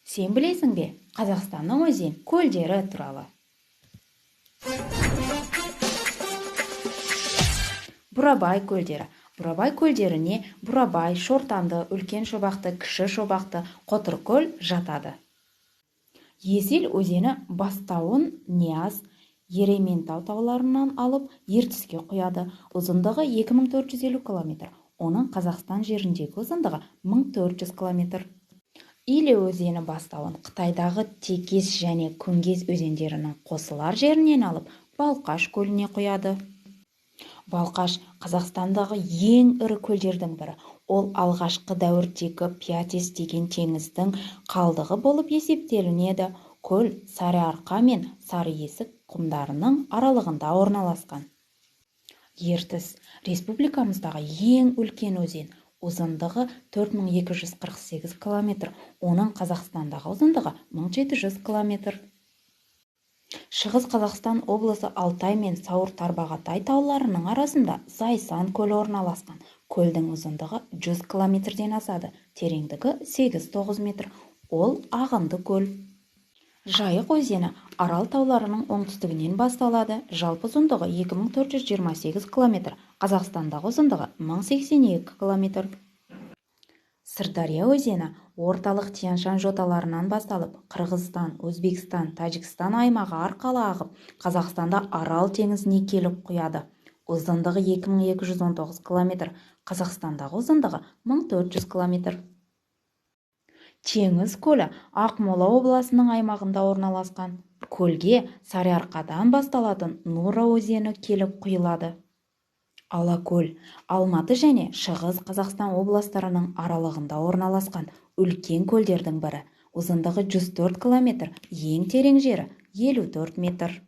Сен білесің бе, Қазақстанның өзен көлдері туралы? Бурабай көлдері. Бурабай көлдеріне Бурабай, Шортанды, Үлкен Шобақты, Кіші Шобақты, Қотыркөл жатады. Есіл өзені бастауын Нияз, Ерейментау тауларынан алып Ертіске құяды. Ұзындығы 2450 км. Оның Қазақстан жеріндегі ұзындығы 1400 км. Иле өзені бастауын Қытайдағы Текес және Күнгез өзендерінің қосылар жерінен алып Балқаш көліне құяды. Балқаш Қазақстандағы ең ірі көлдердің бірі. Ол алғашқы дәуірдегі Пиатис деген теңіздің қалдығы болып есептелінеді. Көл Сарыарқа мен Сарыесік құмдарының аралығында орналасқан. Ертіс республикамыздағы ең үлкен өзен. Ұзындығы 4248 км. Оның Қазақстандағы ұзындығы 1700 км. Шығыс Қазақстан облысы Алтай мен Сауыр-Тарбағатай тауларының арасында Зайсан көлі орналасқан. Көлдің ұзындығы 100 км-ден асады, тереңдігі 8-9 метр. Ол ағынды көл. Жайық өзені Арал тауларының оңтүстігінен басталады. Жалпы ұзындығы 2428 км. Қазақстандағы ұзындығы 1082 км. Сырдария өзені орталық Тянь-Шань жоталарынан басталып, Қырғызстан, Өзбекстан, Тәжікстан аймағы арқылы ағып, Қазақстанда Арал теңізіне келіп құяды. Ұзындығы 2219 км. Қазақстандағы ұзындығы 1400 км. Теңіз көлі Ақмола облысының аймағында орналасқан. Көлге Сарыарқадан басталатын Нура өзені келіп құйылады. Алакөл Алматы және Шығыс Қазақстан облыстарының аралығында орналасқан үлкен көлдердің бірі. Ұзындығы 104 км, ең терең жері 54 метр.